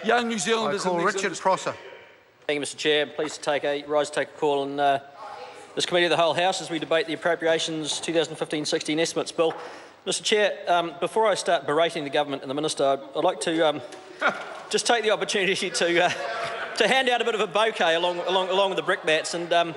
young New Zealanders. I call Richard Prosser. Thank you, Mr Chair. I'm pleased to rise to take a call on this committee of the whole House as we debate the Appropriations 2015-16 Estimates Bill. Mr Chair, before I start berating the government and the minister, I'd like to just take the opportunity to hand out a bit of a bouquet along with the brickbats, and I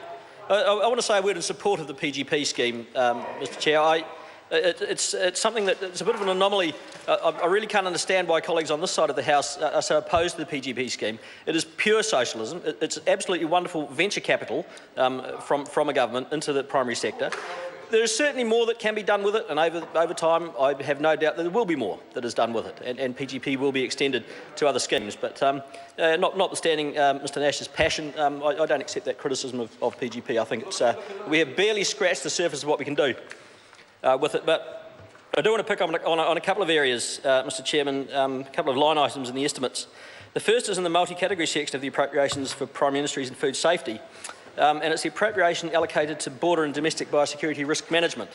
want to say a word in support of the PGP scheme, Mr Chair. It's something that it's a bit of an anomaly. I really can't understand why colleagues on this side of the House are so opposed to the PGP scheme. It is pure socialism. It's absolutely wonderful venture capital from a government into the primary sector. There is certainly more that can be done with it, and over time I have no doubt that there will be more that is done with it, and PGP will be extended to other schemes. But notwithstanding Mr Nash's passion, I don't accept that criticism of PGP. I think we have barely scratched the surface of what we can do with it. But I do want to pick up on a couple of areas, Mr Chairman, a couple of line items in the estimates. The first is in the multi-category section of the appropriations for primary industries and food safety. And it's the appropriation allocated to border and domestic biosecurity risk management.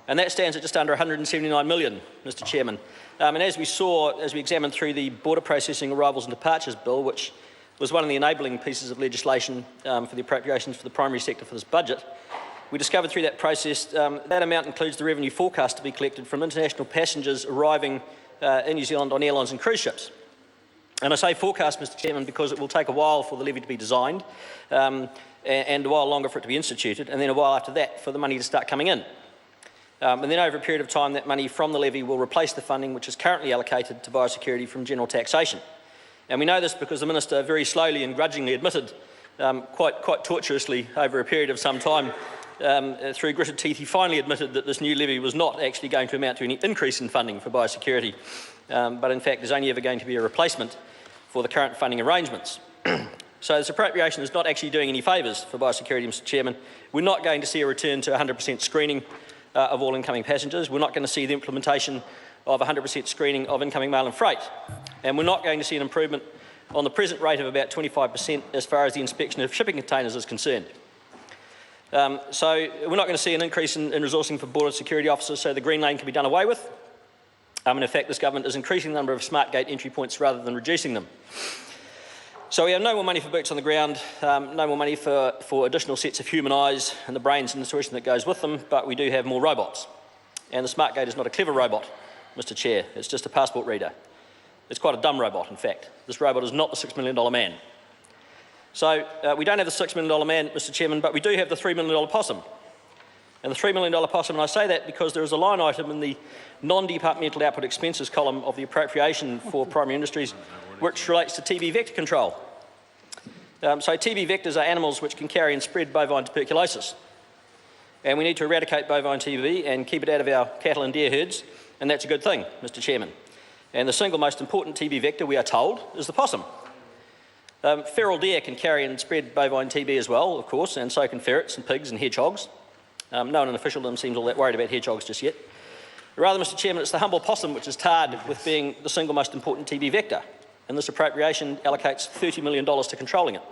And that stands at just under $179 million, Mr Chairman. And as we saw, as we examined through the Border Processing Arrivals and Departures Bill, which was one of the enabling pieces of legislation for the appropriations for the primary sector for this budget, we discovered through that process that amount includes the revenue forecast to be collected from international passengers arriving in New Zealand on airlines and cruise ships. And I say forecast, Mr Chairman, because it will take a while for the levy to be designed, and a while longer for it to be instituted, and then a while after that for the money to start coming in. And then over a period of time, that money from the levy will replace the funding which is currently allocated to biosecurity from general taxation. And we know this because the Minister very slowly and grudgingly admitted, quite tortuously over a period of some time, through gritted teeth, he finally admitted that this new levy was not actually going to amount to any increase in funding for biosecurity, but in fact is only ever going to be a replacement for the current funding arrangements. So this appropriation is not actually doing any favours for biosecurity, Mr Chairman. We're not going to see a return to 100% screening of all incoming passengers. We're not going to see the implementation of 100% screening of incoming mail and freight. And we're not going to see an improvement on the present rate of about 25% as far as the inspection of shipping containers is concerned. So we're not going to see an increase in resourcing for border security officers so the green lane can be done away with. And in fact, this government is increasing the number of smart gate entry points rather than reducing them. So we have no more money for boots on the ground, no more money for additional sets of human eyes and the brains and intuition that goes with them, but we do have more robots. And the smart gate is not a clever robot, Mr Chair, it's just a passport reader. It's quite a dumb robot, in fact. This robot is not the $6 million man. So we don't have the $6 million man, Mr Chairman, but we do have the $3 million possum. And the $3 million possum, and I say that because there is a line item in the non-departmental output expenses column of the appropriation for primary industries which relates to TB vector control. So TB vectors are animals which can carry and spread bovine tuberculosis. And we need to eradicate bovine TB and keep it out of our cattle and deer herds, and that's a good thing, Mr Chairman. And the single most important TB vector, we are told, is the possum. Feral deer can carry and spread bovine TB as well, of course, and so can ferrets and pigs and hedgehogs. No one in officialdom seems all that worried about hedgehogs just yet. Rather, Mr Chairman, it's the humble possum which is tarred with being the single most important TB vector, and this appropriation allocates $30 million to controlling it.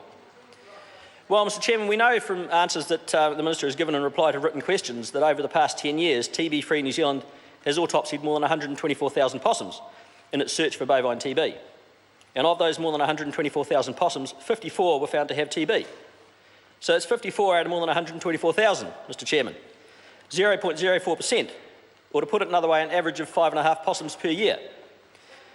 Well, Mr Chairman, we know from answers that the Minister has given in reply to written questions that over the past 10 years, TB-free New Zealand has autopsied more than 124,000 possums in its search for bovine TB. And of those more than 124,000 possums, 54 were found to have TB. So it's 54 out of more than 124,000, Mr Chairman. 0.04%, or to put it another way, an average of 5.5 possums per year.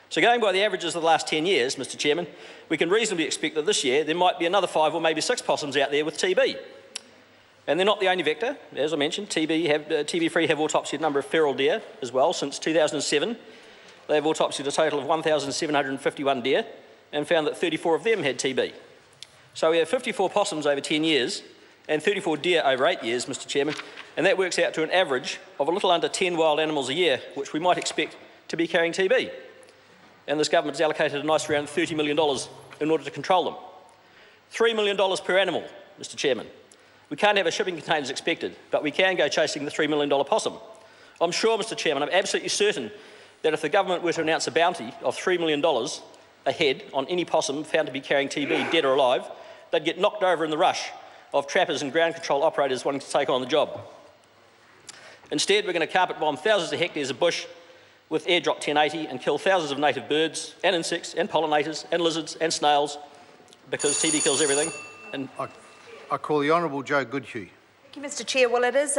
So going by the averages of the last 10 years, Mr Chairman, we can reasonably expect that this year there might be another 5 or maybe 6 possums out there with TB. And they're not the only vector. As I mentioned, TB-free have autopsied a number of feral deer as well. Since 2007, they have autopsied a total of 1,751 deer and found that 34 of them had TB. So we have 54 possums over 10 years and 34 deer over 8 years, Mr Chairman, and that works out to an average of a little under 10 wild animals a year, which we might expect to be carrying TB. And this government has allocated a nice around $30 million in order to control them. $3 million per animal, Mr Chairman. We can't have a shipping container as expected, but we can go chasing the $3 million possum. I'm sure, Mr Chairman, I'm absolutely certain that if the government were to announce a bounty of $3 million a head on any possum found to be carrying TB, dead or alive, they'd get knocked over in the rush of trappers and ground control operators wanting to take on the job. Instead, we're going to carpet bomb thousands of hectares of bush with Airdrop 1080 and kill thousands of native birds and insects and pollinators and lizards and snails because TD kills everything. And I call the Honourable Joe Goodhue. Thank you, Mr. Chair. Well, it's